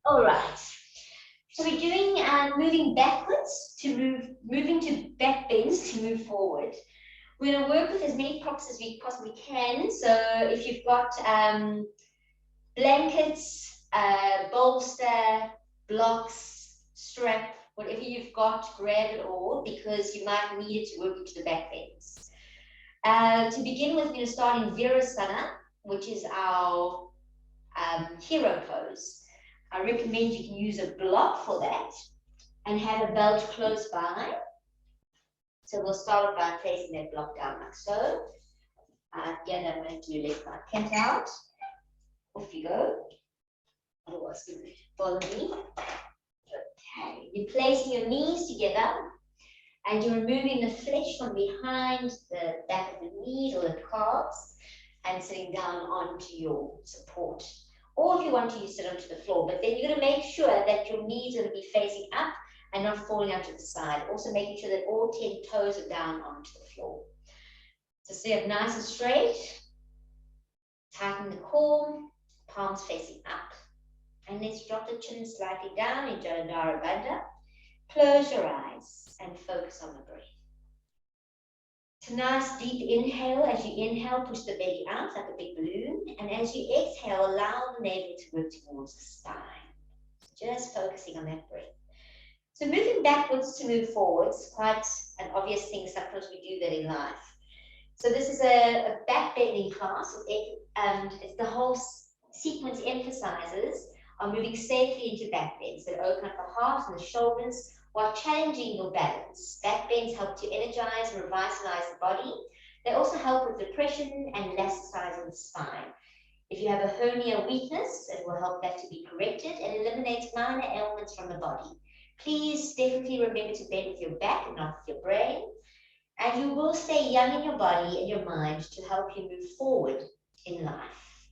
All right. So we're doing moving backwards to moving to back bends to move forward. We're going to work with as many props as we possibly can. So if you've got blankets, bolster, blocks, strap, whatever you've got, grab it all because you might need it to work into the back bends. To begin with, we're going to start in Verasana, which is our hero pose. I recommend you can use a block for that and have a belt close by. So we'll start by placing that block down like so. Again, I'm going to do left my cat out. Off you go. Otherwise, follow me. Okay, you're placing your knees together and you're removing the flesh from behind the back of the knees or the calves and sitting down onto your support. Or if you want to, you sit onto the floor, but then you're going to make sure that your knees are going to be facing up and not falling out to the side. Also making sure that all 10 toes are down onto the floor. So stay up nice and straight. Tighten the core, palms facing up. And let's drop the chin slightly down in Jalandhara Bandha. Close your eyes and focus on the breath. It's a nice deep inhale. As you inhale, push the belly out like a big balloon. And as you exhale, allow the navel to move towards the spine. Just focusing on that breath. So moving backwards to move forwards, quite an obvious thing. Sometimes we do that in life. So this is a back bending class. It's the whole sequence emphasizes on moving safely into back bends that open up the heart and the shoulders while challenging your balance. Back bends help to energize and revitalize the body. They also help with depression and elasticizing the spine. If you have a hernia weakness, it will help that to be corrected and eliminates minor ailments from the body. Please definitely remember to bend with your back and not with your brain. And you will stay young in your body and your mind to help you move forward in life.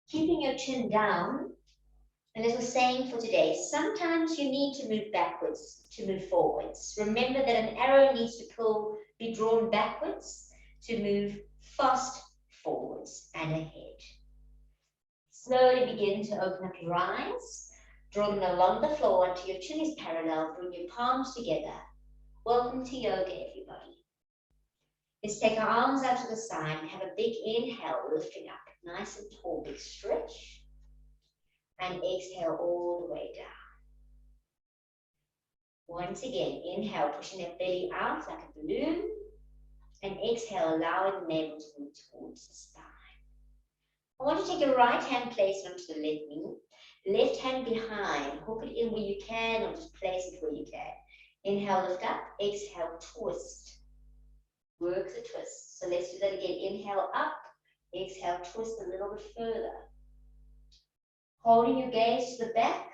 Keeping your chin down, a little saying for today, sometimes you need to move backwards to move forwards. Remember that an arrow needs to be drawn backwards to move fast forwards and ahead. Slowly begin to open up your eyes, draw them along the floor until your chin is parallel, bring your palms together. Welcome to yoga, everybody. Let's take our arms out to the side and have a big inhale, lifting up, nice and tall, big stretch. And exhale all the way down. Once again, inhale, pushing that belly out like a balloon. And exhale, allowing the navel to move towards the spine. I want you to take your right hand, place it onto the left knee. Left hand behind, hook it in where you can or just place it where you can. Inhale, lift up. Exhale, twist. Work the twist. So let's do that again. Inhale, up. Exhale, twist a little bit further. Holding your gaze to the back.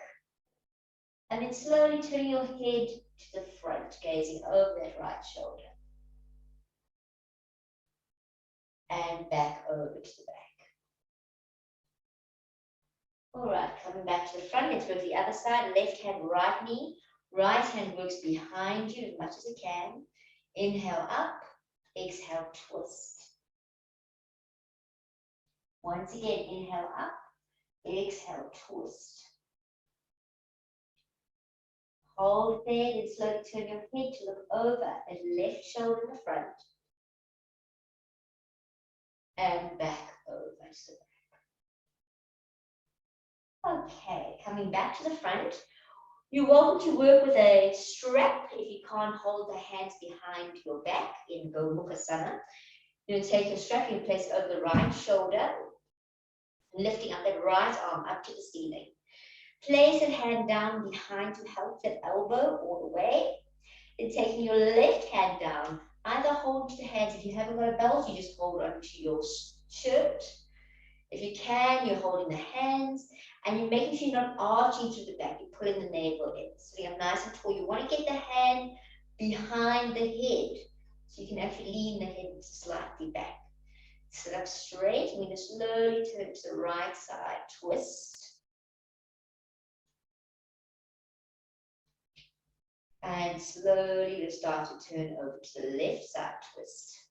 And then slowly turning your head to the front, gazing over that right shoulder. And back over to the back. All right, coming back to the front, let's work the other side. Left hand, right knee. Right hand works behind you as much as it can. Inhale up, exhale, twist. Once again, inhale up, exhale, twist. Hold there, then slowly turn your head to look over that left shoulder in the front. And back over to the back. Okay, coming back to the front. You're welcome to work with a strap if you can't hold the hands behind your back in YogaJo. You're going to take your strap and place it over the right shoulder, lifting up that right arm up to the ceiling. Place that hand down behind to help that elbow all the way. Then taking your left hand down, either hold to the hands. If you haven't got a belt, you just hold onto your shirt. If you can, you're holding the hands and you're making sure you're not arching through the back. You're pulling the navel in. Sitting up nice and tall. You want to get the hand behind the head so you can actually lean the head slightly back. Sit up straight. We're going to slowly turn to the right side. Twist. And slowly we'll start to turn over to the left side. Twist.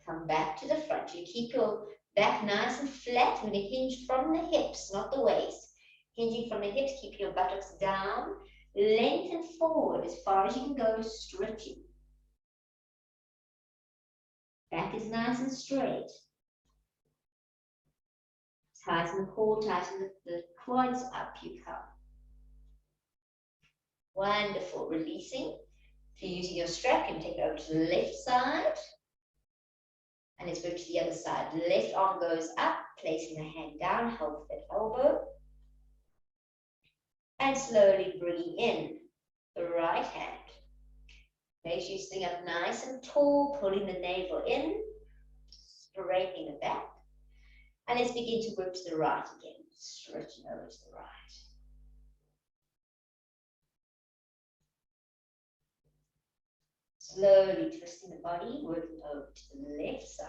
Come back to the front. You keep your Back nice and flat. I'm going to hinge from the hips, not the waist. Hinging from the hips, keep your buttocks down. Lengthen forward as far as you can go, stretching. Back is nice and straight. Tighten the core, tighten the quads, up you come. Wonderful. Releasing. If you're using your strap, you can take it over to the left side. And let's go to the other side. Left arm goes up, placing the hand down, hold that elbow. And slowly bringing in the right hand. Make sure you sitting up nice and tall, pulling the navel in, straightening the back. And let's begin to work to the right again, stretching over to the right. Slowly twisting the body, working over to the left side.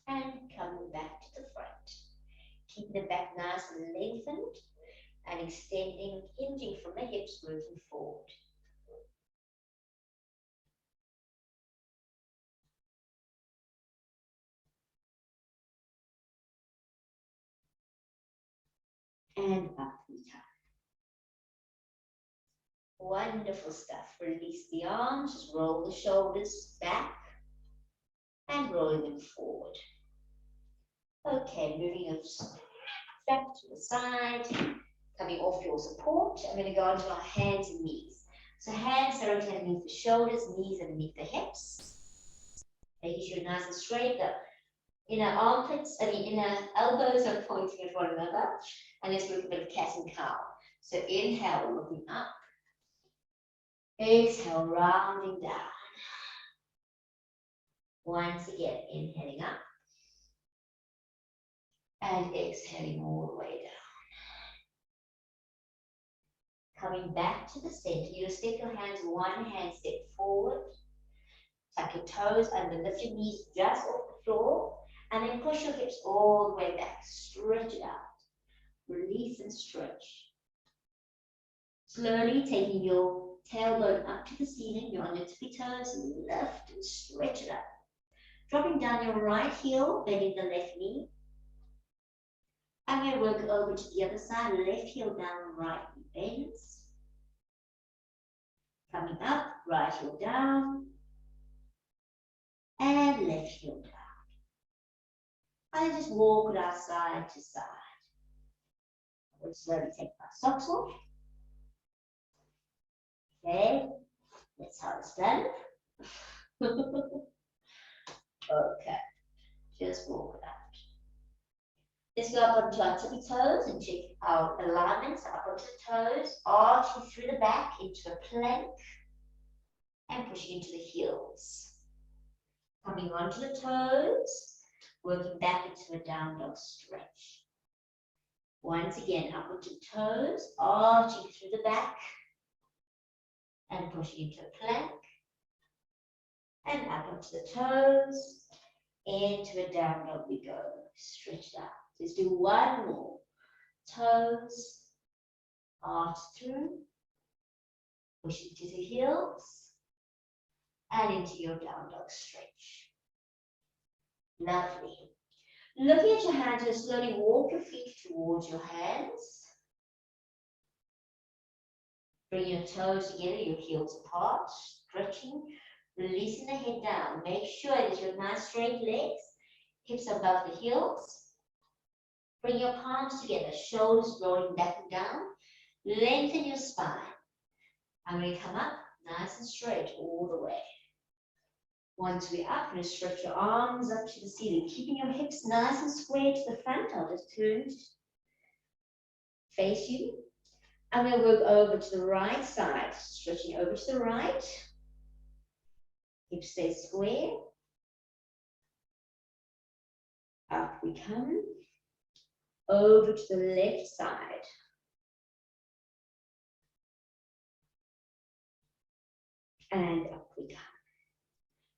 And coming back to the front. Keeping the back nice and lengthened and extending, hinging from the hips, working forward. And up we come. Wonderful stuff. Release the arms, just roll the shoulders back and rolling them forward. Okay, moving your strap to the side, coming off your support. I'm going to go onto our hands and knees. So hands directly underneath the shoulders, knees underneath the hips. Making sure nice and straight. The inner armpits, inner elbows are pointing at one another. And let's work a bit of cat and cow. So inhale, looking up. Exhale, rounding down. Once again, inhaling up. And exhaling all the way down. Coming back to the center, you'll step your hands, one hand step forward. Tuck your toes under, lift your knees just off the floor. And then push your hips all the way back. Stretch it out. Release and stretch. Slowly taking your tailbone up to the ceiling. You're on your tippy toes. Lift and stretch it up. Dropping down your right heel, bending the left knee. I'm going to work over to the other side, left heel down, right knee bends. Coming up, right heel down, and left heel down. And just walk it out side to side. We'll slowly take our socks off. Okay, that's how it's done. Okay, just walk it out. Let's go up onto our tippy toes and check our alignments up onto the toes, arching through the back into a plank and pushing into the heels. Coming onto the toes, working back into a down dog stretch. Once again, up onto the toes, arching through the back and pushing into a plank. And up onto the toes, into a down dog we go. Stretch it out. Let's do one more. Toes, arch through, push into the heels, and into your down dog stretch. Lovely. Looking at your hands, you'll slowly walk your feet towards your hands. Bring your toes together, your heels apart, stretching, releasing the head down. Make sure that you have nice straight legs, hips above the heels. Bring your palms together, shoulders rolling back and down. Lengthen your spine. I'm going to come up nice and straight all the way. Once we're up, I'm going to stretch your arms up to the ceiling, keeping your hips nice and square to the front. I'll just turn to face you. I'm going to work over to the right side, stretching over to the right. Hips stay square. Up we come. Over to the left side. And up we come.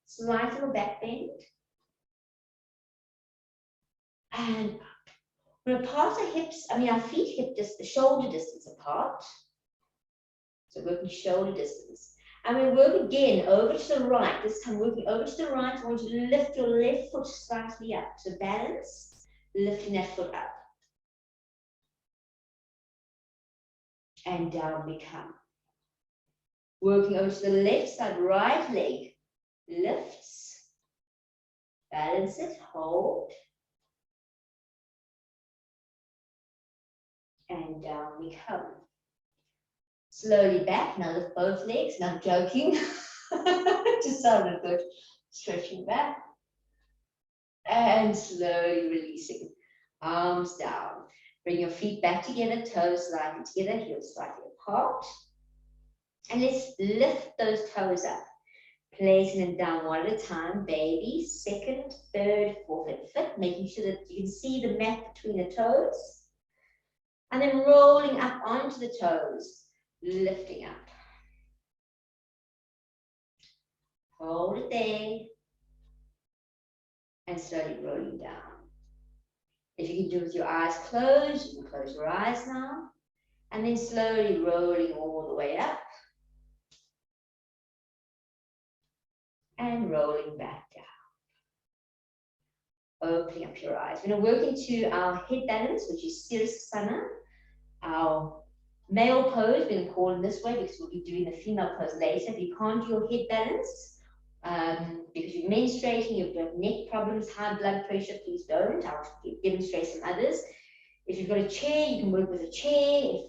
Slight little back bend. And up. We're apart our hips, our feet hip shoulder distance apart. So working shoulder distance. And we work again over to the right. This time working over to the right. I want you to lift your left foot slightly up. So balance, lifting that foot up. And down we come. Working over to the left side, right leg lifts. Balance it, hold. And down we come. Slowly back, now lift both legs. Now I'm joking. Just sounded good. Stretching back. And slowly releasing. Arms down. Bring your feet back together, toes slightly together, heels slightly apart. And let's lift those toes up. Placing them down one at a time. Baby, second, third, fourth, and fifth. Making sure that you can see the mat between the toes. And then rolling up onto the toes. Lifting up. Hold it there. And slowly rolling down. If you can do it with your eyes closed, you can close your eyes now. And then slowly rolling all the way up. And rolling back down. Opening up your eyes. We're going to work into our head balance, which is Virasana. Our male pose, we're going to call it this way because we'll be doing the female pose later. If you can't do your head balance, because you're menstruating, you've got neck problems, high blood pressure, please don't. I'll demonstrate some others. If you've got a chair, you can work with a chair.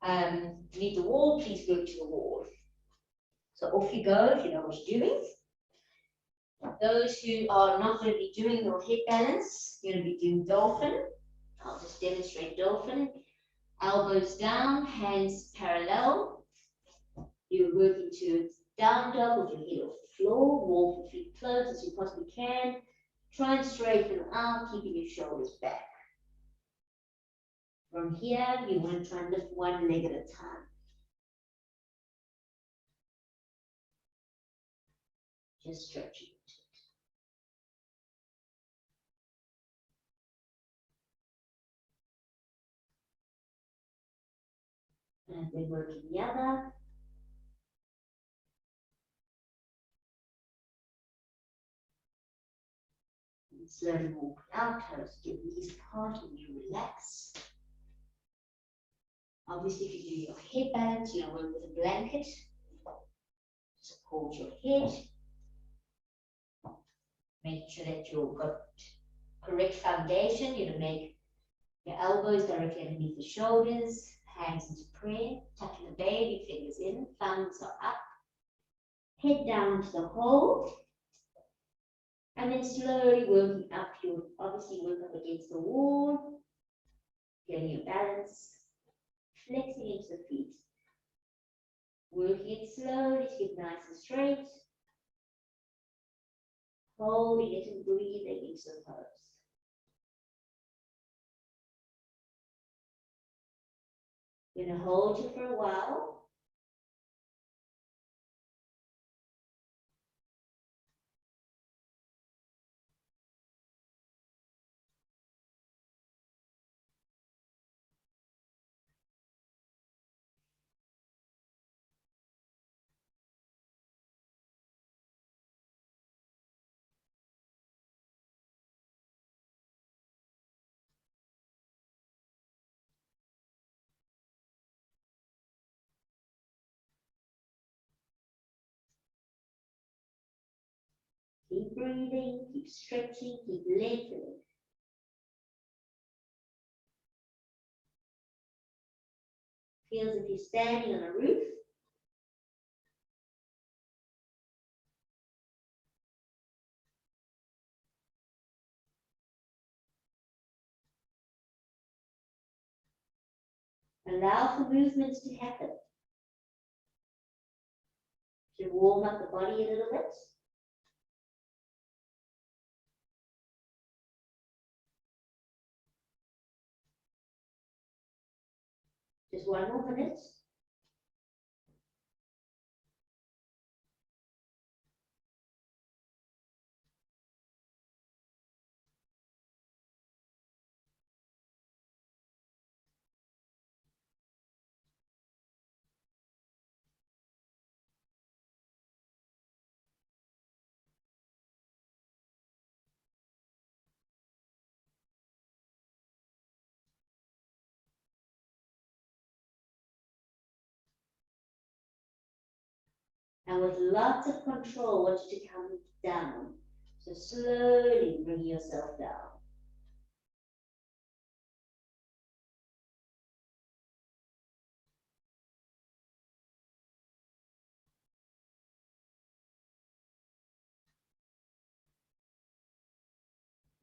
If you need the wall, please work to the wall. So off you go if you know what you're doing. Those who are not going to be doing your head balance, you're going to be doing dolphin. I'll just demonstrate dolphin. Elbows down, hands parallel. You're working to down dog with your head off the floor. Walk your feet close as you possibly can. Try and straighten them out, keeping your shoulders back. From here, you want to try and lift one leg at a time. Just stretching. And then working the other. And slowly walk out, toes to your knees apart, and you relax. Obviously, if you do your head balance, you know, work with a blanket. Support your head. Make sure that you've got correct foundation. You're going to make your elbows directly underneath the shoulders. Hands into prayer, tucking the baby fingers in, thumbs are up, head down to the hold, and then slowly working up. You'll obviously work up against the wall, getting your balance, flexing into the feet, working it slowly to get nice and straight, holding it and breathing into the pose. You're going to hold it for a while. Keep breathing, keep stretching, keep lengthening. Feels as if you're standing on a roof. Allow for movements to happen. To warm up the body a little bit. Just one more minute. lots of control. I want you to come down. So slowly bring yourself down.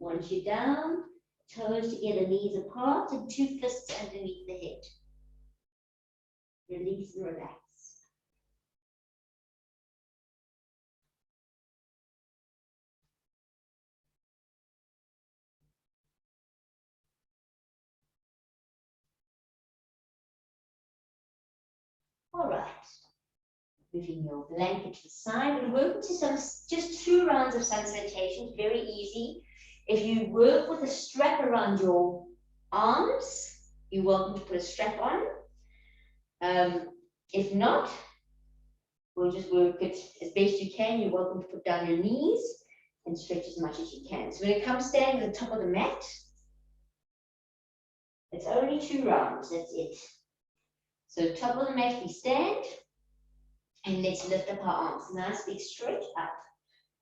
Once you're down, toes together, knees apart, and 2 fists underneath the head. Release and relax. All right. Moving your blanket to the side. We're working to just 2 rounds of sun salutation. Very easy. If you work with a strap around your arms, you're welcome to put a strap on. If not, we'll just work it as best you can. You're welcome to put down your knees and stretch as much as you can. So when it comes standing at the top of the mat, it's only 2 rounds, that's it. So top of the mat, we stand, and let's lift up our arms. Nice big stretch up.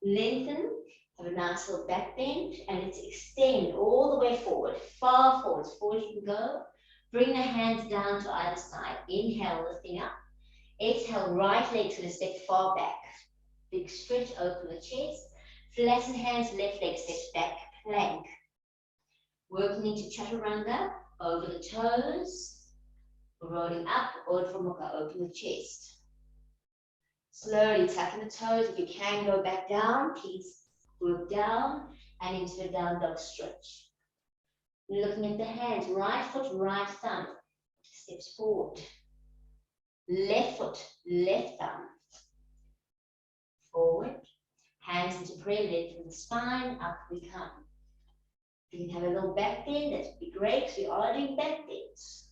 Lengthen, have a nice little back bend, and let's extend all the way forward, far forward, as far as you can go. Bring the hands down to either side. Inhale, lifting up. Exhale, right leg to the step far back. Big stretch, open the chest. Flatten hands, left leg steps back, plank. Working into chaturanga, over the toes. Rolling up, Urdhva Mukha, open the chest. Slowly tucking the toes. If you can go back down, please work down and into a down dog stretch. Looking at the hands, right foot, right thumb, steps forward. Left foot, left thumb, forward. Hands into prayer, lengthen the spine, up we come. If you can have a little back bend, that would be great, because we are doing back bends.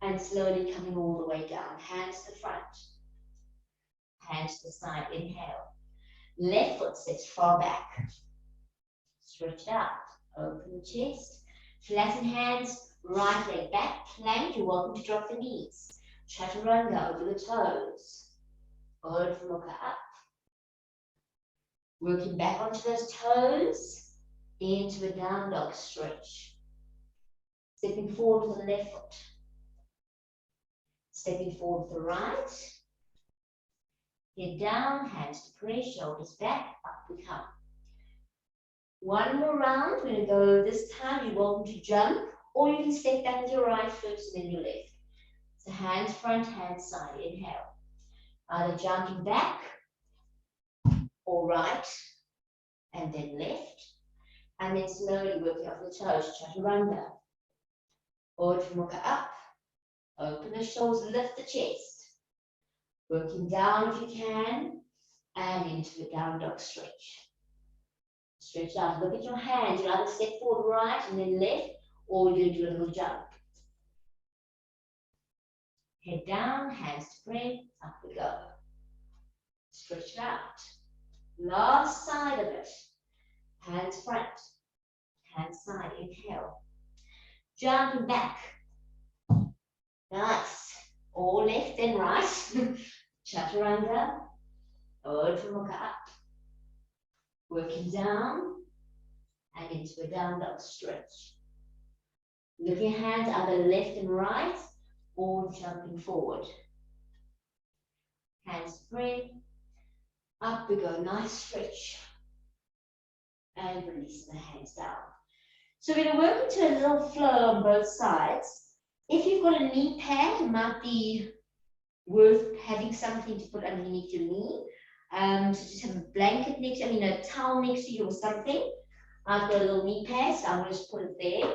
And slowly coming all the way down. Hands to the front. Hands to the side. Inhale. Left foot sits far back. Stretch out. Open the chest. Flatten hands. Right leg back. Plank. You're welcome to drop the knees. Chaturanga over the toes. Urdhva Mukha up. Working back onto those toes. Into a down dog stretch. Stepping forward with the left foot. Stepping forward with the right. Head down, hands to prayer, shoulders back, up we come. One more round. We're going to go this time. You're welcome to jump, or you can step back with your right foot and then your left. So hands front, hands side. Inhale. Either jumping back or right, and then left. And then slowly working off the toes, chaturanga. Urdhva Mukha up. Open the shoulders, lift the chest. Working down if you can, and into the down dog stretch. Stretch out, look at your hands. You either step forward right and then left, or you do a little jump. Head down, hands to prayer, up we go. Stretch out. Last side of it. Hands front, hands side, inhale. Jumping back. Nice. Or left and right. Chaturanga. Urdhva Mukha up. Working down and into a down dog stretch. Looking at hands either left and right or jumping forward. Hands free. Up we go. Nice stretch. And releasing the hands down. So we're going to work into a little flow on both sides. If you've got a knee pad, it might be worth having something to put underneath your knee. So just have a blanket next, a towel next to you or something. I've got a little knee pad, so I'm going to just put it there.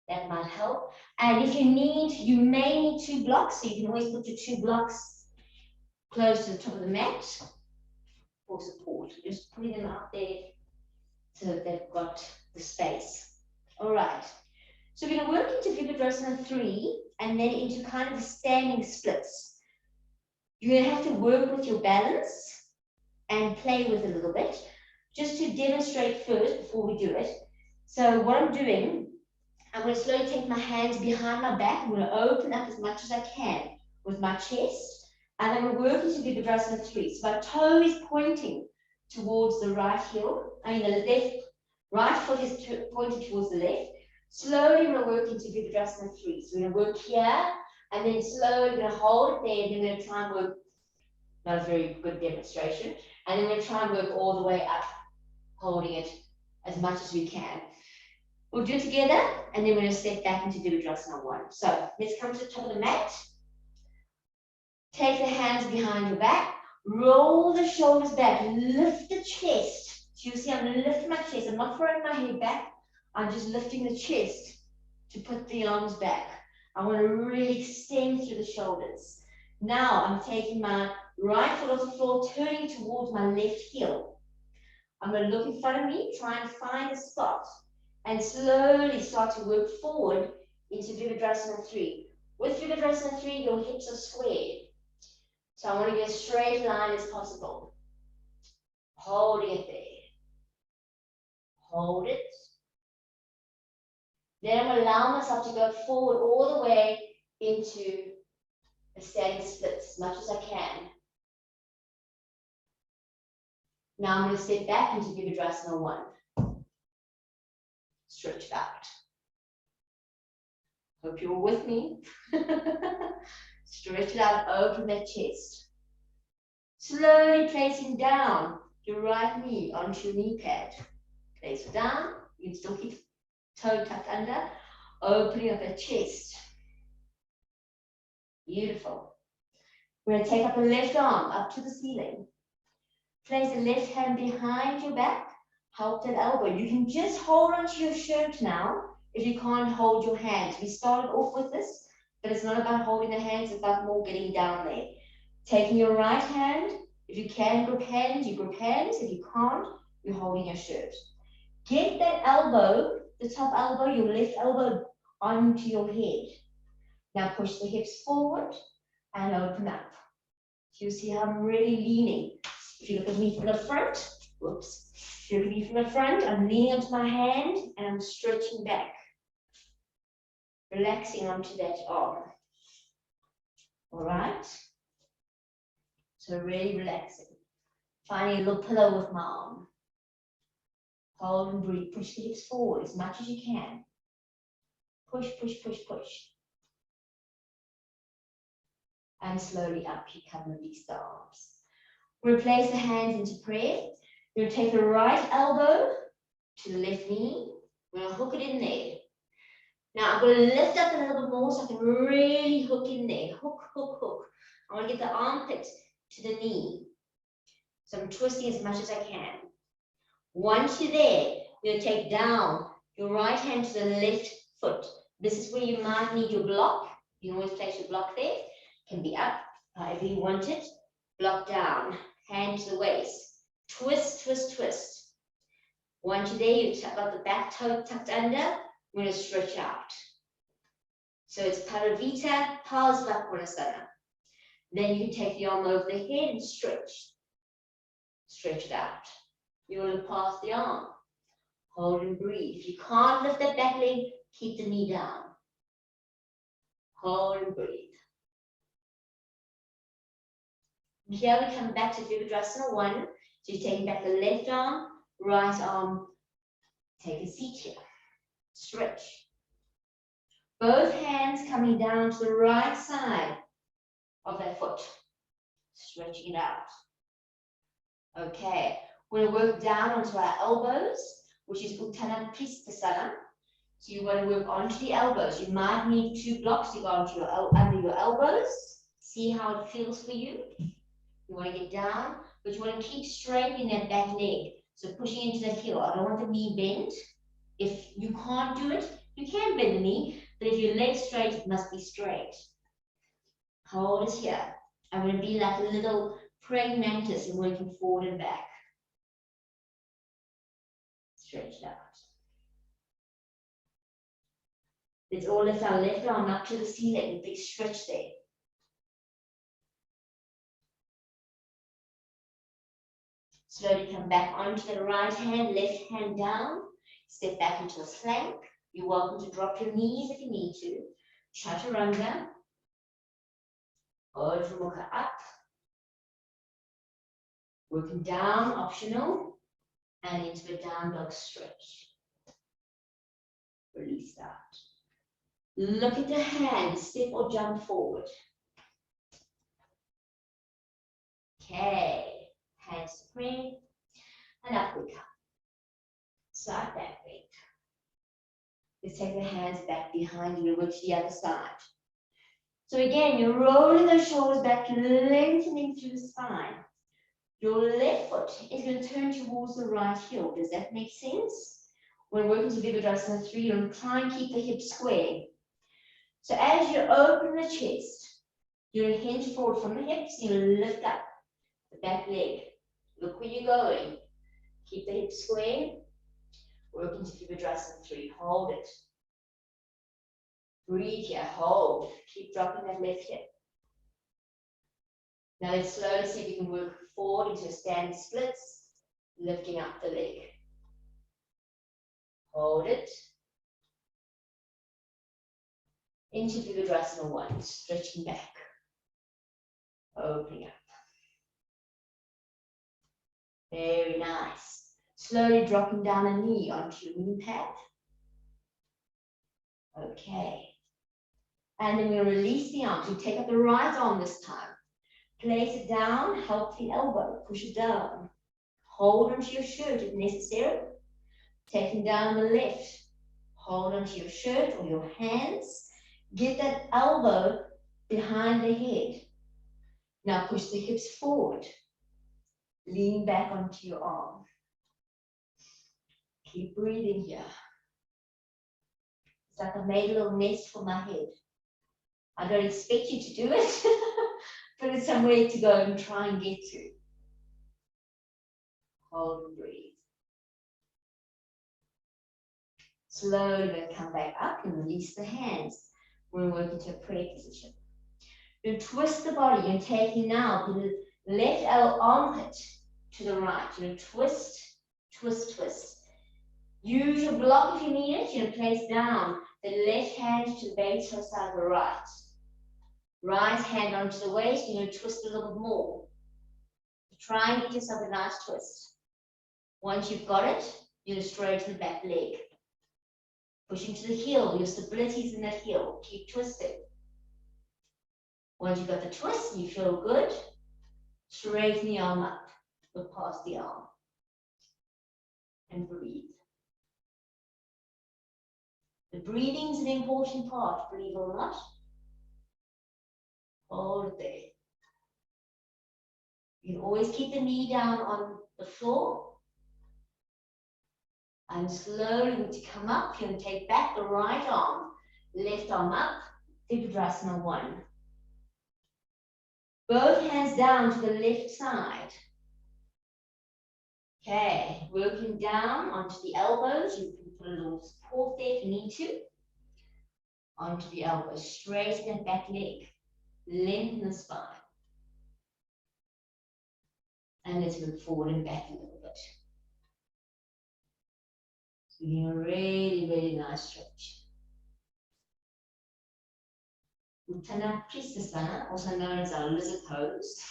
That might help. And if you may need 2 blocks, so you can always put your 2 blocks close to the top of the mat for support. Just putting them out there so that they've got the space. All right. So we're going to work into Virasana 3 and then into kind of standing splits. You're going to have to work with your balance and play with it a little bit, just to demonstrate first before we do it. So what I'm doing, I'm going to slowly take my hands behind my back. I'm going to open up as much as I can with my chest. And then we're working to do the Virasana 3. So my toe is pointing towards the right heel. I mean, the left, right foot is pointed towards the left. Slowly, we're working to do the Virasana 3. So we're going to work here, and then slowly, we're going to hold it there, and then we're going to try and work. Not a very good demonstration. And then we're going to try and work all the way up, holding it as much as we can. We'll do it together, and then we're going to step back into Virasana 1. So let's come to the top of the mat. Take the hands behind your back. Roll the shoulders back. Lift the chest. So you see I'm lifting my chest. I'm not throwing my head back. I'm just lifting the chest to put the arms back. I want to really extend through the shoulders. Now I'm taking my right foot off the floor, turning towards my left heel. I'm going to look in front of me, try and find a spot, and slowly start to work forward into Virasana 3. With Virasana 3, your hips are squared. So I want to get a straight line as possible. Holding it there. Hold it. Then I'm going to allow myself to go forward all the way into a standing split as much as I can. Now I'm going to step back into Virasana 1. Stretch it out. Hope you're with me. Stretch it out, open that chest. Slowly placing down your right knee onto your knee pad. Place it down. You can still keep toe tucked under. Opening up that chest. Beautiful. We're going to take up the left arm up to the ceiling. Place the left hand behind your back. Help that elbow. You can just hold onto your shirt now if you can't hold your hands. We started off with this, but it's not about holding the hands, it's about more getting down there. Taking your right hand, if you can grip hands, you grip hands. If you can't, you're holding your shirt. Get that elbow, the top elbow, your left elbow onto your head. Now push the hips forward and open up. So you see how I'm really leaning. If you look at me from the front, whoops. If you look at me from the front, I'm leaning onto my hand and I'm stretching back. Relaxing onto that arm. All right? So really relaxing. Finding a little pillow with my arm. Hold and breathe. Push the hips forward as much as you can. Push, push, push, push. And slowly up you come with these arms. We'll place the hands into prayer. You're going to take the right elbow to the left knee. We're going to hook it in there. Now I'm going to lift up a little bit more so I can really hook in there. Hook, hook, hook. I want to get the armpit to the knee. So I'm twisting as much as I can. Once you're there, you're going to take down your right hand to the left foot. This is where you might need your block. You can always place your block there. It can be up, however you want it. Block down, hand to the waist. Twist, twist, twist. Once you're there, you've got the back toe tucked under. We're going to stretch out. So it's Paravita, Verasana. Then you can take the arm over the head and stretch. Stretch it out. You want to pass the arm. Hold and breathe. If you can't lift that back leg, keep the knee down. Hold and breathe. And here we come back to Virasana 1. So you're taking back the left arm, right arm. Take a seat here. Stretch. Both hands coming down to the right side of that foot. Stretching it out. Okay. We're going to work down onto our elbows, which is Untitled Chapter. So you want to work onto the elbows. You might need 2 blocks to go onto under your elbows. See how it feels for you. You want to get down, but you want to keep straightening that back leg. So pushing into that heel. I don't want the knee bent. If you can't do it, you can bend the knee, but if your leg's straight, it must be straight. Hold it here. I'm going to be like a little praying mantis and working forward and back. Stretch it out. Let's all lift our left arm up to the ceiling. Big stretch there. Slowly come back onto the right hand, left hand down. Step back into a plank. You're welcome to drop your knees if you need to. Chaturanga. Urdhva up. Working down, optional, and into a down dog stretch. Release that. Look at the hand, step or jump forward. Okay, hands to prayer, and up we come. Side back bend. Let's take the hands back behind you, work to the other side. So again, you're rolling those shoulders back, lengthening through the spine. Your left foot is going to turn towards the right heel. Does that make sense? When working to Virasana 3, you'll try and keep the hips square. So as you open the chest, you'll hinge forward from the hips, you'll lift up the back leg. Look where you're going. Keep the hips square. Working to Virasana 3. Hold it. Breathe here. Hold. Keep dropping that left hip. Now let's slowly see if we can work forward into a standing splits, lifting up the leg. Hold it. Into Virasana 1, stretching back. Opening up. Very nice. Slowly dropping down a knee onto your knee pad. Okay. And then we'll release the arms. We'll take up the right arm this time. Place it down, help the elbow, push it down. Hold onto your shirt if necessary. Taking down the left. Hold onto your shirt or your hands. Get that elbow behind the head. Now push the hips forward. Lean back onto your arm. Keep breathing here. It's like I made a little nest for my head. I don't expect you to do it, but it's somewhere to go and try and get to. Hold and breathe. Slowly then come back up and release the hands. We're working to a prayer position. You twist the body. You're taking now the left armpit to the right. You twist, twist, twist. Use your block if you need it. You place down the left hand to the base side of the right. Right hand onto the waist. You're going to twist a little bit more. Try and get yourself a nice twist. Once you've got it, you're going to straighten the back leg. Pushing to the heel. Your stability is in that heel. Keep twisting. Once you've got the twist and you feel good, straighten the arm up. Look past the arm. And breathe. The breathing is an important part, believe it or not. Hold it there. You can always keep the knee down on the floor. And slowly when you come up, you're going to take back the right arm, left arm up, Virasana 1. Both hands down to the left side. Okay, working down onto the elbows. You can put a little support there if you need to. Onto the elbows, straighten that back leg, lengthen the spine. And let's move forward and back a little bit. So we're doing a really, really nice stretch. Untitled Chapter, also known as our lizard pose.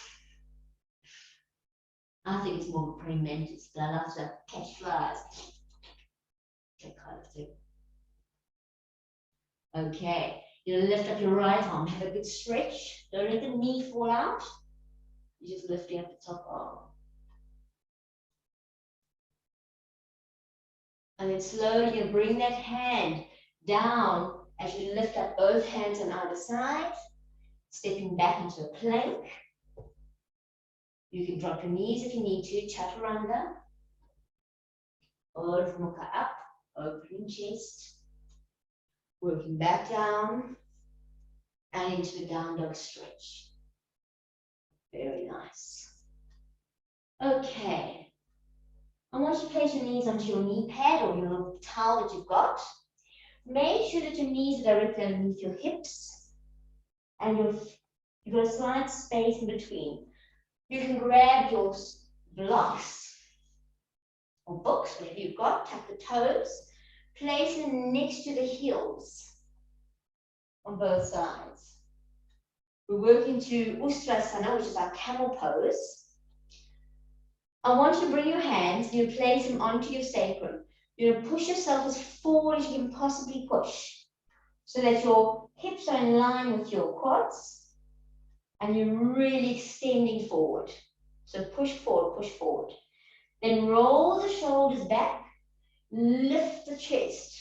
I think it's more of a praying mantis, but I love to catch flies. That kind of thing. Okay, you're going to lift up your right arm, have a good stretch. Don't let the knee fall out. You're just lifting up the top arm. And then slowly you bring that hand down as you lift up both hands on either side, stepping back into a plank. You can drop your knees if you need to, chaturanga. Urdhva up, opening chest. Working back down and into the down dog stretch. Very nice. Okay. I want you to place your knees onto your knee pad or your little towel that you've got. Make sure that your knees are directly underneath your hips and you've got a slight space in between. You can grab your blocks or books, whatever you've got, tuck the toes, place them next to the heels on both sides. We're working to Ustrasana, which is our camel pose. I want you to bring your hands, you place them onto your sacrum. You're going to push yourself as forward as you can possibly push, so that your hips are in line with your quads, and you're really extending forward. So push forward, push forward. Then roll the shoulders back, lift the chest.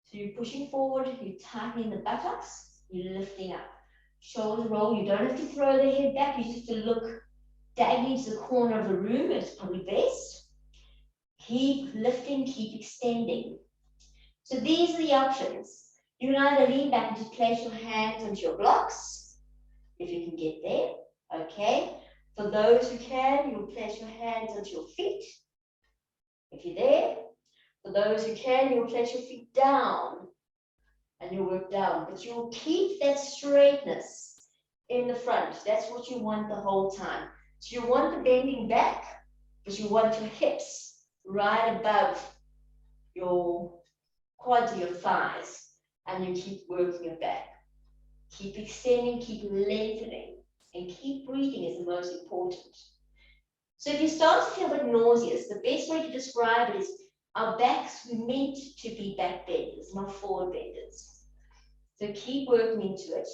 So you're pushing forward, you're tightening the buttocks, you're lifting up. Shoulders roll, you don't have to throw the head back, you just have to look diagonally to the corner of the room, it's probably best. Keep lifting, keep extending. So these are the options. You can either lean back and just place your hands onto your blocks, if you can get there, okay? For those who can, you'll place your hands onto your feet, if you're there. For those who can, you'll place your feet down, and you'll work down, but you'll keep that straightness in the front. That's what you want the whole time. So you want the bending back, but you want your hips right above your quads or your thighs, and you keep working it back. Keep extending, keep lengthening, and keep breathing is the most important. So if you start to feel a bit nauseous, the best way to describe it is our backs were meant to be back benders, not forward benders. So keep working into it.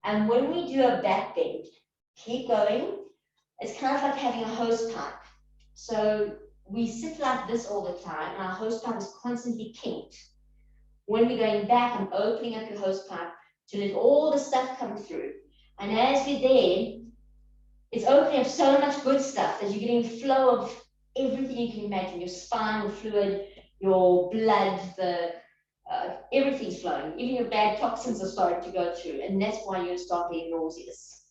And when we do a back bend, keep going. It's kind of like having a hose pipe. So we sit like this all the time, and our hose pipe is constantly kinked. When we're going back, I'm opening up your hose pipe to let all the stuff come through. And as we're there, it's opening up so much good stuff that you're getting a flow of everything you can imagine, your spinal fluid, your blood, everything's flowing. Even your bad toxins are starting to go through, and that's why you're start getting nauseous.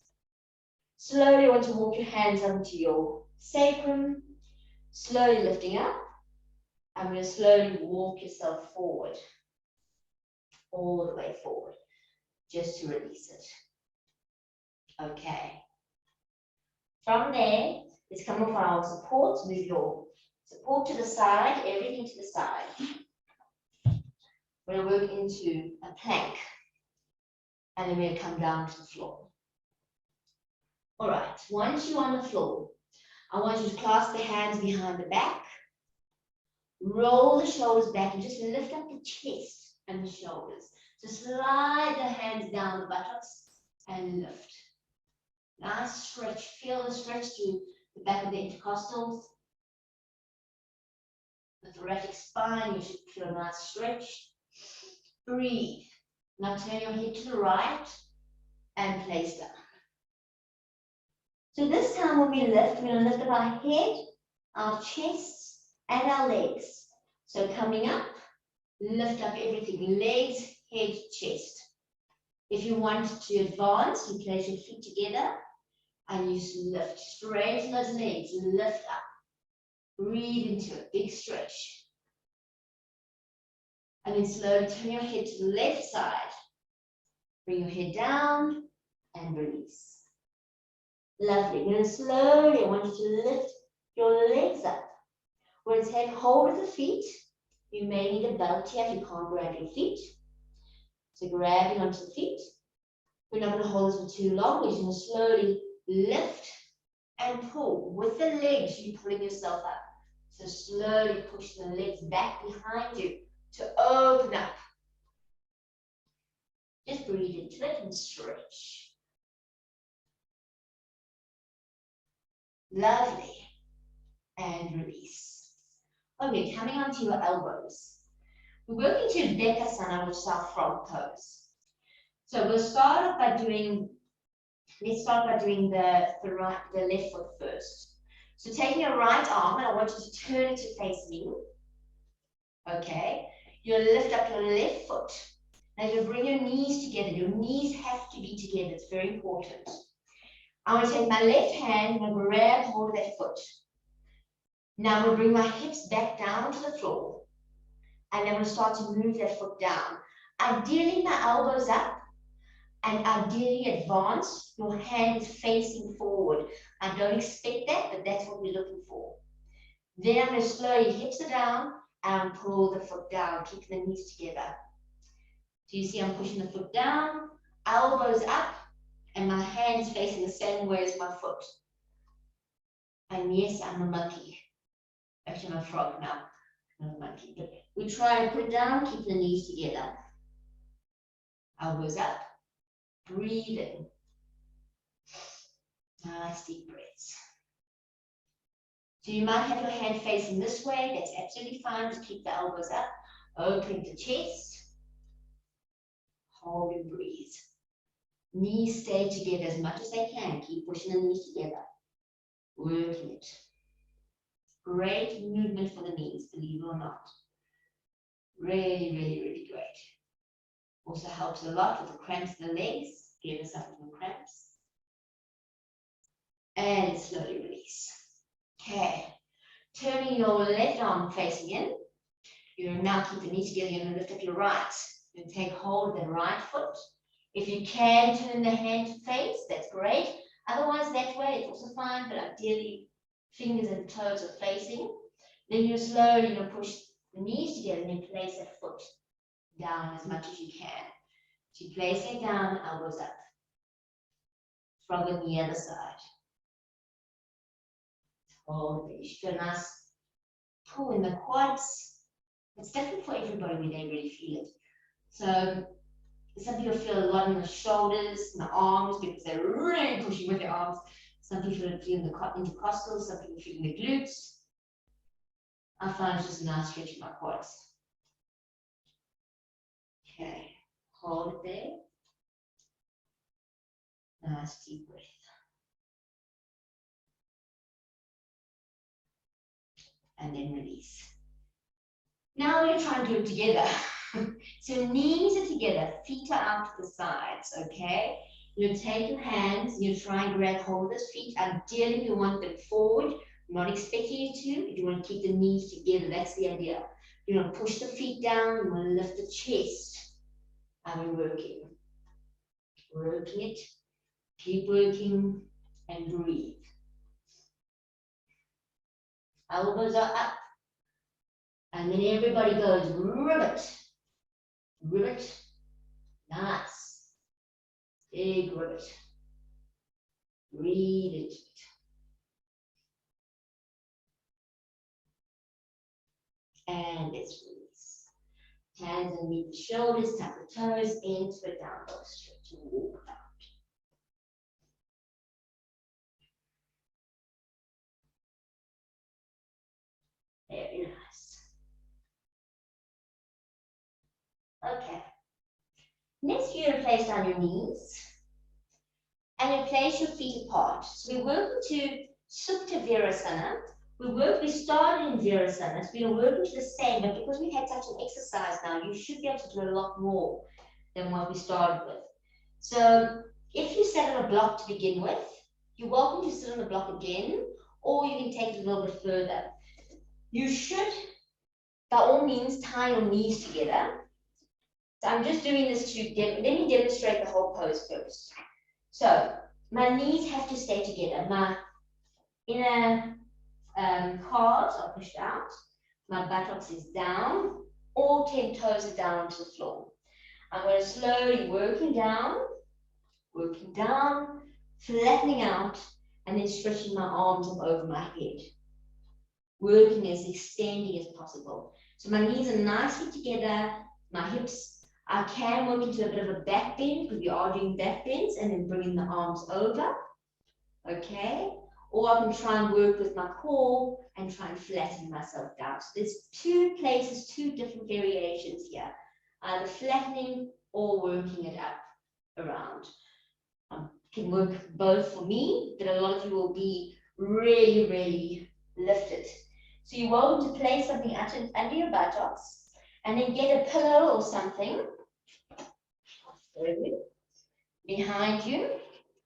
Slowly, I want to walk your hands onto your sacrum, slowly lifting up. I'm going to slowly walk yourself forward, all the way forward, just to release it. Okay. From there, let's come up on our support, move your support to the side, everything to the side. We're going to work into a plank, and then we're going to come down to the floor. All right, once you're on the floor, I want you to clasp the hands behind the back, roll the shoulders back, and just lift up the chest and the shoulders. So slide the hands down the buttocks and lift. Nice stretch. Feel the stretch through the back of the intercostals. The thoracic spine, you should feel a nice stretch. Breathe. Now turn your head to the right and place down. So this time when we lift, we're going to lift up our head, our chest, and our legs. So coming up, lift up everything. Legs, head, chest. If you want to advance, you place your feet together and you lift. Straighten those legs, lift up. Breathe into a big stretch. And then slowly turn your head to the left side. Bring your head down and release. Lovely. Then slowly, I want you to lift your legs up. We're going to take hold of the feet. You may need a belt here if you can't grab your feet. So grabbing onto the feet. We're not going to hold this for too long. We're just going to slowly lift and pull. With the legs, you're pulling yourself up. So slowly push the legs back behind you to open up. Just breathe into it and stretch. Lovely. And release. Okay, coming onto your elbows. We're working to Verasana, which is our frog pose. So we'll start off by doing, let's start by doing the left foot first. So taking your right arm, and I want you to turn it to face me. Okay. You'll lift up your left foot. Now you'll bring your knees together. Your knees have to be together. It's very important. I want to take my left hand and grab hold of that foot. Now I'm going to bring my hips back down to the floor. And I'm going to start to move that foot down. Ideally, my elbows up. And ideally, advance. Your hand is facing forward. I don't expect that, but that's what we're looking for. Then I'm going to slowly hips are down and pull the foot down, keeping the knees together. So you see I'm pushing the foot down, elbows up, and my hands facing the same way as my foot. And yes, I'm a monkey. Actually, I'm a frog now. I'm a monkey. But we try and put it down, keep the knees together. Elbows up, breathe in. Nice deep breaths. So you might have your hand facing this way. That's absolutely fine. Just keep the elbows up. Open the chest. Hold and breathe. Knees stay together as much as they can. Keep pushing the knees together. Working it. Great movement for the knees, believe it or not. Really, really, really great. Also helps a lot with the cramps in the legs. Give us up with the cramps. And slowly release. Okay. Turning your left arm facing in. You're now keep the knee together. You're going to lift up your right. You're going to take hold of the right foot. If you can turn the hand to face, that's great. Otherwise, that way it's also fine, but ideally, fingers and toes are facing. Then you're slowly going to push the knees together and then place that foot down as much as you can. So you place it down, elbows up. Frog on the other side. Hold it. You should feel a nice pull in the quads. It's different for everybody when they really feel it. So some people feel a lot in the shoulders and the arms because they're really pushing with their arms. Some people feel in the intercostals, some people feel in the glutes. I find it's just a nice stretch in my quads. Okay, hold it there. Nice deep breath. And then release. Now we're going to try and do it together. So knees are together, feet are out to the sides, okay? You're going to take your hands, you're try and grab hold of those feet. Ideally, you want them forward. I'm not expecting you to, but you want to keep the knees together. That's the idea. You want to push the feet down, you want to lift the chest. And we're working. Working it. Keep working and breathe. Elbows are up. And then everybody goes rivet. Rivet. Nice. Big rivet. Breathe into it. And let's release. Hands underneath the shoulders, tap the toes, into a down dog stretch and walk out. Very nice. Okay. Next, you're going to place down your knees and you place your feet apart. So we're working to Subte Virasana. We started in Verasana, so we're working to the same, but because we've had such an exercise now, you should be able to do a lot more than what we started with. So if you sat on a block to begin with, you're welcome to sit on the block again, or you can take it a little bit further. You should, by all means, tie your knees together. So I'm just doing this to, let me demonstrate the whole pose first. So my knees have to stay together. My inner calves are pushed out. My buttocks is down. All 10 toes are down onto the floor. I'm going to slowly working down, flattening out, and then stretching my arms up over my head. Working as extending as possible. So my knees are nicely together, my hips, I can work into a bit of a back bend because we are doing back bends, and then bringing the arms over, okay? Or I can try and work with my core and try and flatten myself down. So there's two places, two different variations here, either flattening or working it up around. Can work both for me, but a lot of you will be really, really lifted. So you're welcome to place something under your buttocks and then get a pillow or something behind you.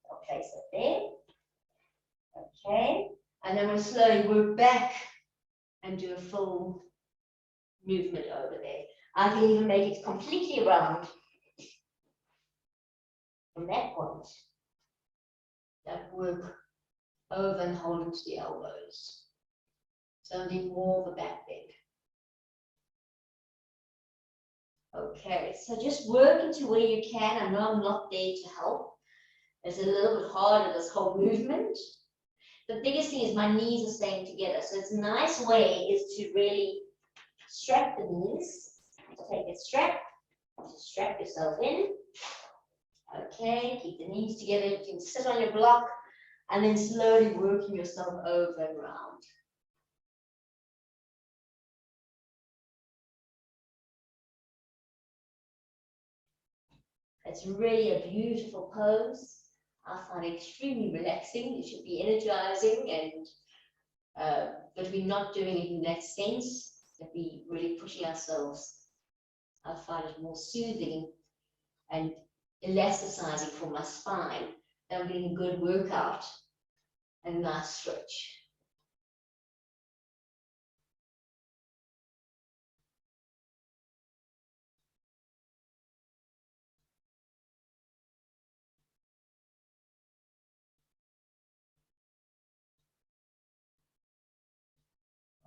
I'll place it there. Okay. And then we'll slowly work back and do a full movement over there. I can even make it completely round from that point. That work over and hold into the elbows. So I'll do more of a back bend. Okay, so just work into where you can. I know I'm not there to help. It's a little bit harder, this whole movement. The biggest thing is my knees are staying together. So it's a nice way is to really strap the knees. Take a strap, just strap yourself in. Okay, keep the knees together. You can sit on your block and then slowly working yourself over and around. It's really a beautiful pose. I find it extremely relaxing. It should be energizing, and but we're not doing it in that sense that we really pushing ourselves. I find it more soothing and elasticizing for my spine. I'm getting a good workout and a nice stretch.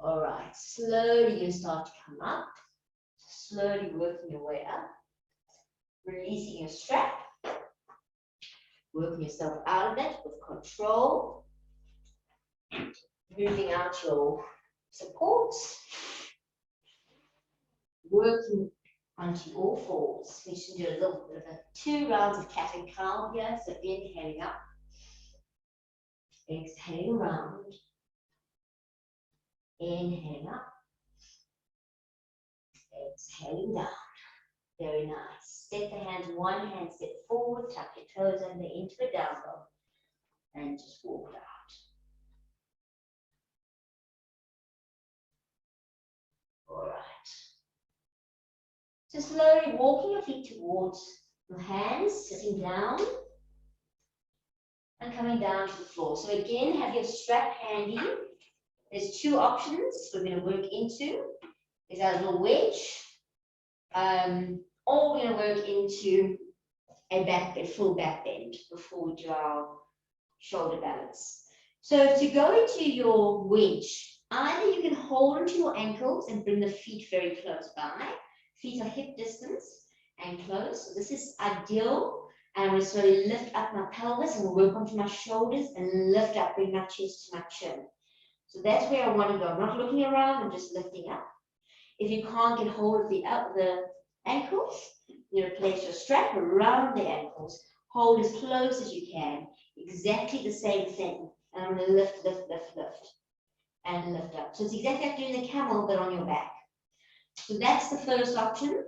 All right, slowly you're going to start to come up. Slowly working your way up. Releasing your strap. Working yourself out of it with control. Moving out your supports. Working onto all fours. We should do a little bit of 2 rounds of cat and cow here. So inhaling up. Exhaling around. Inhaling up. Exhaling down. Very nice. Step the hands, one hand step forward, tuck your toes under into a down dog, and just walk it out. All right. Just slowly walking your feet towards your hands, sitting down, and coming down to the floor. So again, have your strap handy. There's 2 options we're going to work into. Is our little wedge, or we're going to work into a full back bend before we do our shoulder balance. So to go into your wedge, either you can hold onto your ankles and bring the feet very close by. Feet are hip distance and close. So this is ideal. And I'm going to slowly lift up my pelvis and work onto my shoulders and lift up, bring my chest to my chin. So that's where I want to go. I'm not looking around, I'm just lifting up. If you can't get hold of the ankles, you place your strap around the ankles. Hold as close as you can. Exactly the same thing. And I'm going to lift, lift, lift, lift. And lift up. So it's exactly like doing the camel, but on your back. So that's the first option.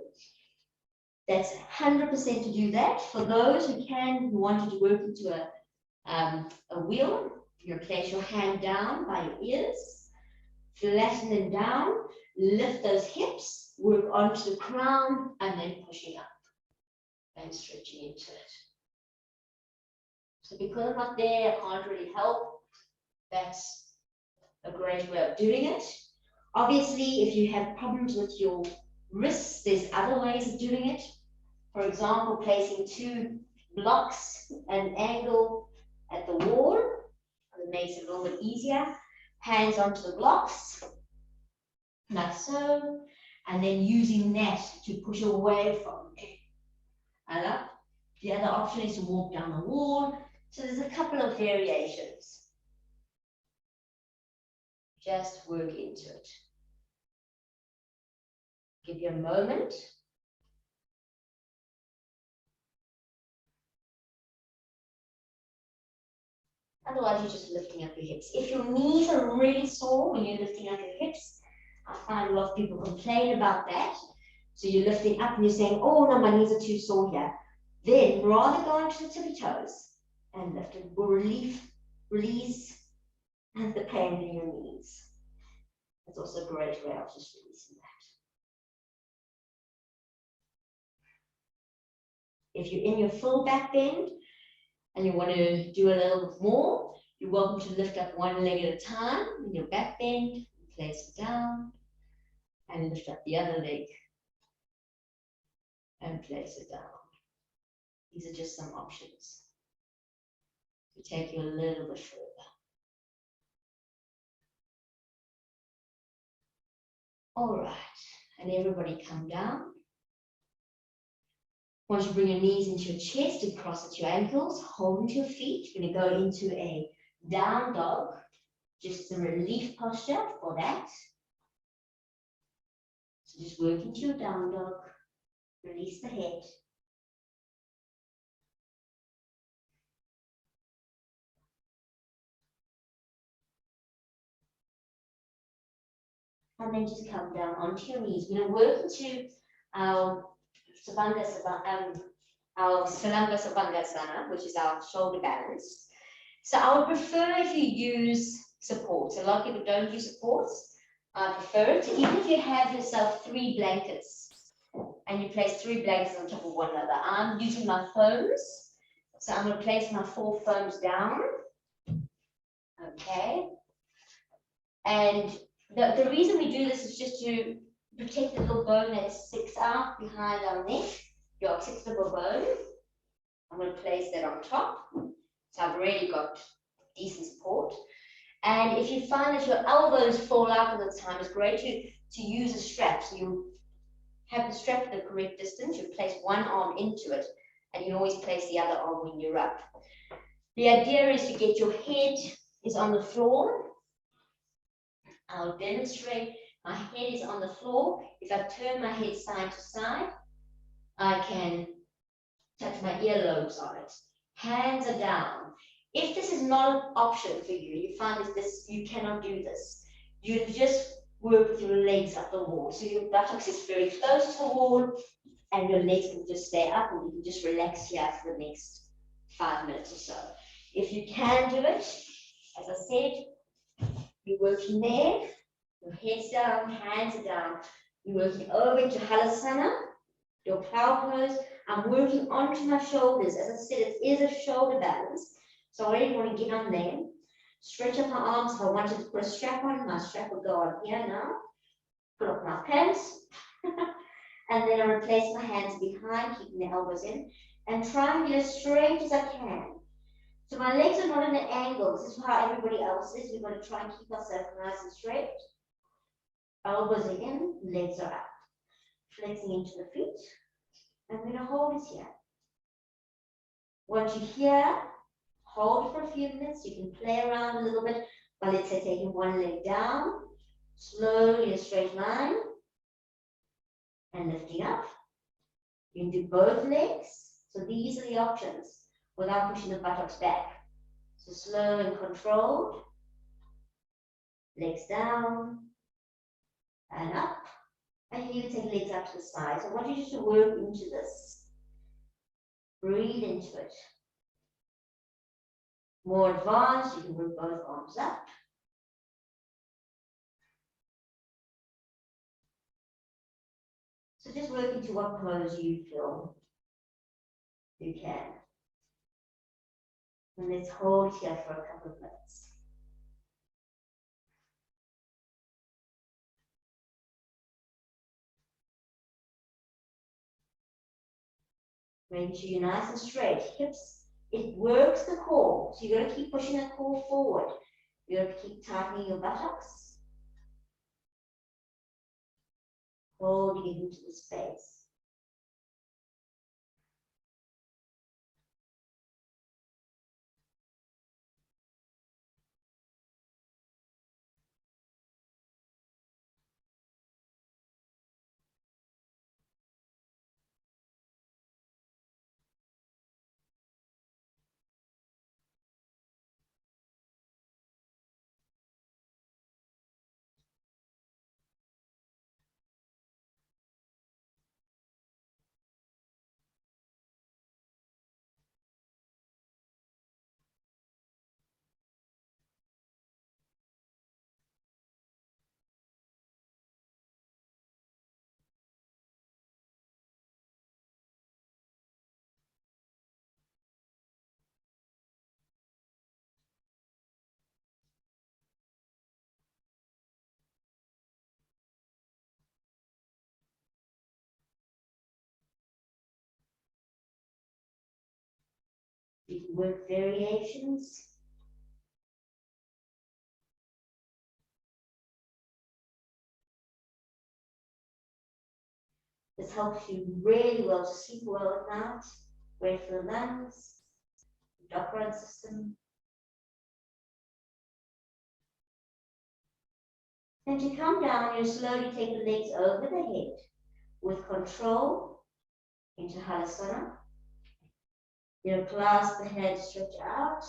That's 100% to do that. For those who wanted to work into a wheel, you place your hand down by your ears, flatten them down, lift those hips, work onto the crown, and then pushing up and stretching into it. So because I'm not there, I can't really help. That's a great way of doing it. Obviously, if you have problems with your wrists, there's other ways of doing it. For example, placing 2 blocks at an angle at the wall. That makes it a little bit easier. Hands onto the blocks, like so, and then using that to push away from it. And up. The other option is to walk down the wall. So there's a couple of variations. Just work into it. Give you a moment. Otherwise, you're just lifting up your hips. If your knees are really sore when you're lifting up your hips, I find a lot of people complain about that. So you're lifting up and you're saying, oh no, my knees are too sore here. Then rather go onto the tippy toes and lift it. Will release the pain in your knees. That's also a great way of just releasing that. If you're in your full back bend and you want to do a little bit more, you're welcome to lift up one leg at a time in your back bend, place it down, and lift up the other leg and place it down. These are just some options to take you a little bit further. All right, and everybody come down. Once you bring your knees into your chest and cross at your ankles, hold into your feet. You're going to go into a down dog, just a relief posture for that. So just work into your down dog, release the head. And then just come down onto your knees. We're going to work into our Salanga Savandasana, which is our shoulder balance. So I would prefer if you use supports. A lot of people don't use supports. I prefer it. Even if you have yourself 3 blankets and you place 3 blankets on top of one another. I'm using my foams. So I'm going to place my 4 foams down. Okay. And the reason we do this is just to protect the little bone that sticks out behind our neck, your occipital bone. I'm going to place that on top. So I've already got decent support. And if you find that your elbows fall out all the time, it's great to use a strap. So you have the strap at the correct distance. You place one arm into it, and you always place the other arm when you're up. The idea is to get your head is on the floor. I'll demonstrate. My head is on the floor. If I turn my head side to side, I can touch my earlobes on it. Hands are down. If this is not an option for you, you find that you cannot do this, you just work with your legs up the wall. So your buttocks is very close to the wall, and your legs can just stay up, and you can just relax here for the next 5 minutes or so. If you can do it, as I said, you're working there, your head's down, hands are down. You're working over into Halasana, your cow pose. I'm working onto my shoulders. As I said, it is a shoulder balance. So I really want to get on there. Stretch up my arms. If I wanted to put a strap on, my strap will go on here now. Pull up my pants. And then I'll place my hands behind, keeping the elbows in, and try and get as straight as I can. So my legs are not in an angle. This is how everybody else is. We're going to try and keep ourselves nice and straight. Elbows are in, legs are up. Flexing into the feet. And we're going to hold it here. Once you're here, hold for a few minutes. You can play around a little bit by, let's say, taking one leg down, slowly in a straight line, and lifting up. You can do both legs. So these are the options without pushing the buttocks back. So slow and controlled. Legs down and up. And you can take legs up to the side. So I want you just to work into this. Breathe into it. More advanced, you can work both arms up. So just work into what pose you feel you can. And let's hold here for a couple of minutes. Make sure you're nice and straight. Hips, it works the core. So you're going to keep pushing the core forward. You're going to keep tightening your buttocks. Holding it into the space. You can work variations. This helps you really well to sleep well at night, great for the lungs, the diaphragm system. And to come down, you slowly take the legs over the head with control into Halasana. You clasp the head, stretch out.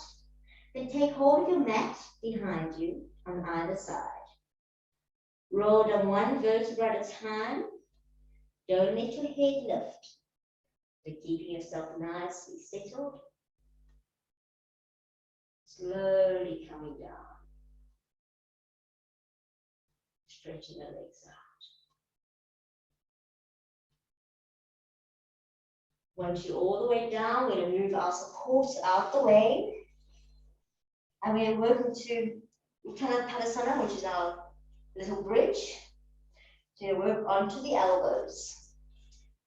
Then take hold of your mat behind you on either side. Roll down one vertebra at a time. Don't let your head lift. But keeping yourself nicely settled. Slowly coming down. Stretching the legs out. Once you're all the way down, we're going to move our support out the way. And we're going to work into Untitled Chapter, which is our little bridge. So you work onto the elbows.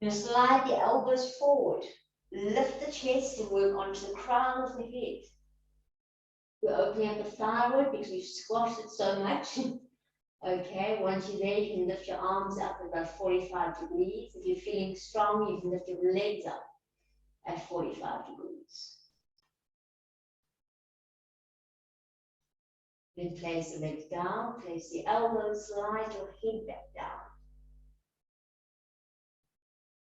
You slide the elbows forward. Lift the chest and work onto the crown of the head. We're opening up the thyroid because we've squashed it so much. Okay, once you're there, you can lift your arms up about 45 degrees. If you're feeling strong, you can lift your legs up at 45 degrees. Then place the legs down, place the elbows, slide your head back down.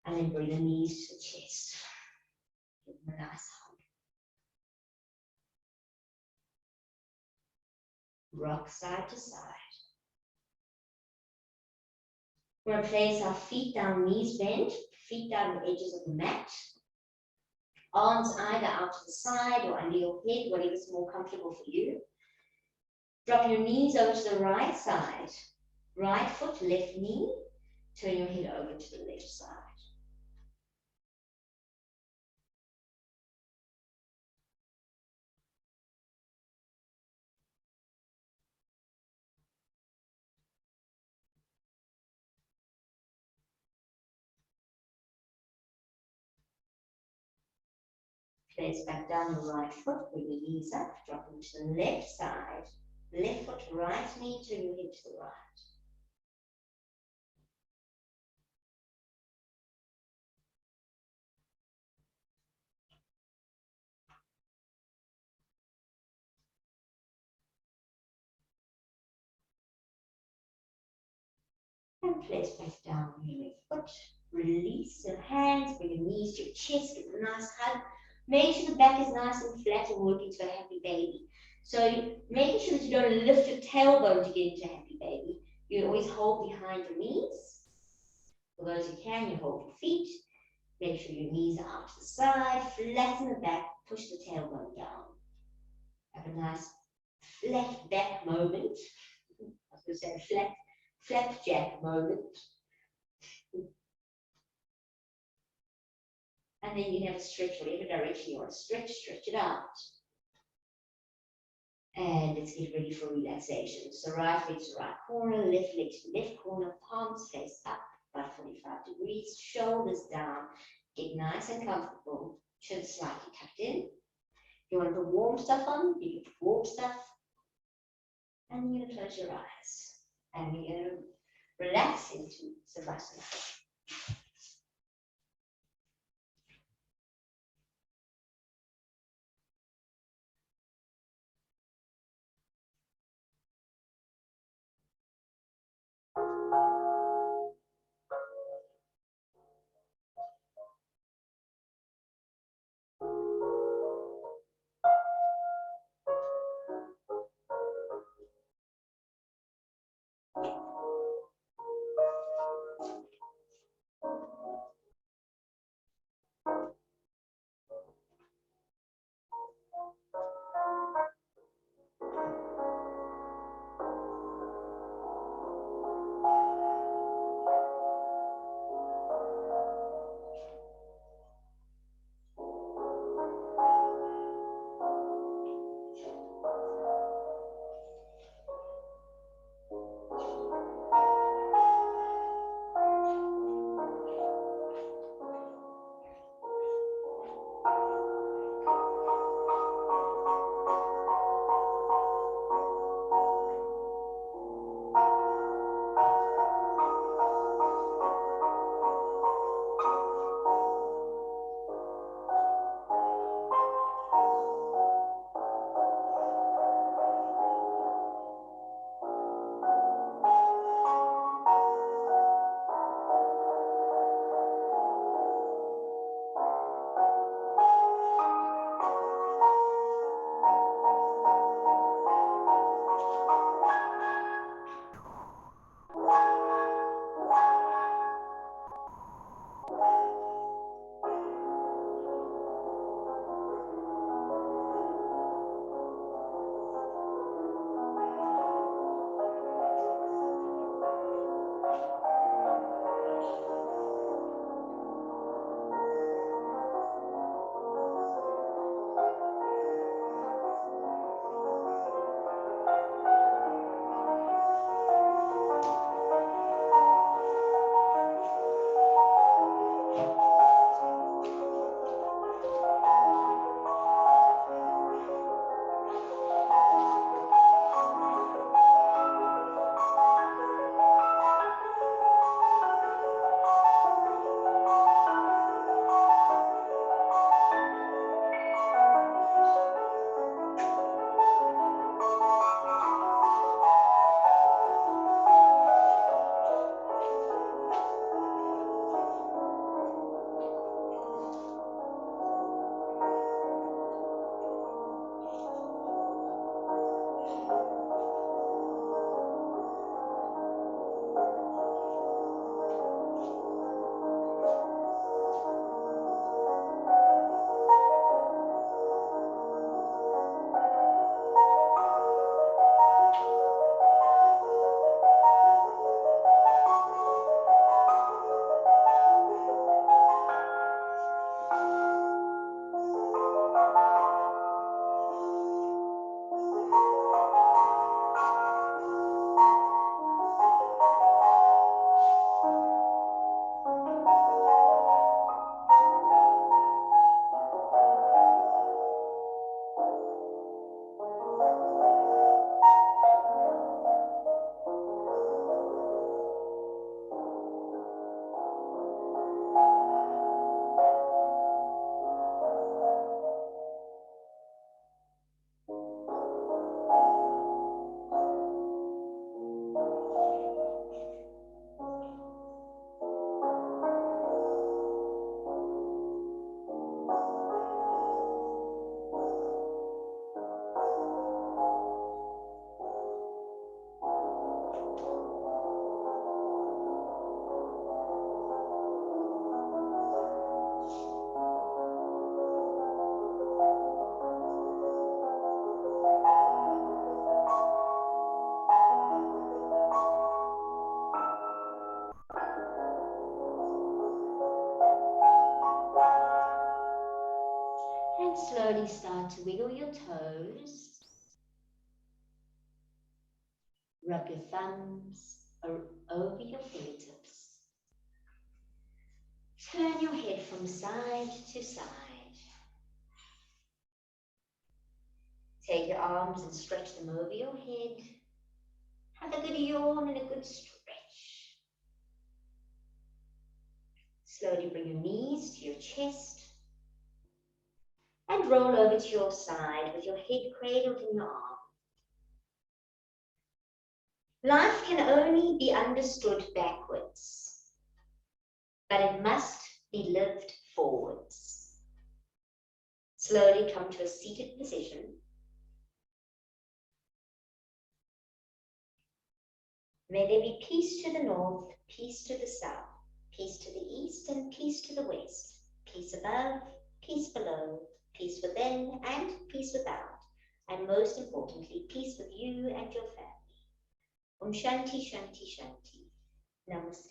And then bring the knees to the chest. Give them a nice hug. Rock side to side. We're going to place our feet down, knees bent, feet down the edges of the mat. Arms either out to the side or under your head, whatever's more comfortable for you. Drop your knees over to the right side. Right foot, left knee. Turn your head over to the left side. Place back down the right foot, bring your knees up, drop them to the left side. Left foot, right knee, turn your head to the right. And place back down your left foot. Release your hands, bring your knees to your chest, give it a nice hug. Make sure the back is nice and flat and working to a happy baby. So making sure that you don't lift your tailbone to get into happy baby. You always hold behind your knees. For those who can, you hold your feet. Make sure your knees are out to the side, flatten the back, push the tailbone down. Have a nice flat back moment. I was going to say flapjack moment. And then you can have a stretch, whatever direction you want to stretch it out. And let's get ready for relaxation. So right leg to right corner, left leg to left corner, palms face up, about 45 degrees, shoulders down. Get nice and comfortable, chin slightly tucked in. If you want to put warm stuff on, you can put warm stuff. And you're going to close your eyes. And we're going to relax into Verasana. slowly start to wiggle your toes. Rub your thumbs over your fingertips. Turn your head from side to side. Take your arms and stretch them over your head. Have a good yawn and a good stretch. Slowly bring your knees to your chest and roll over to your side with your head cradled in your arm. Life can only be understood backwards, but it must be lived forwards. Slowly come to a seated position. May there be peace to the north, peace to the south, peace to the east, and peace to the west. Peace above, peace below, peace within, and peace without. And most importantly, peace with you and your family. Shanti, Shanti, Shanti. Namaste.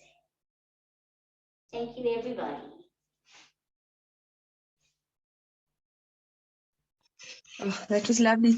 Thank you, everybody. Oh, that was lovely.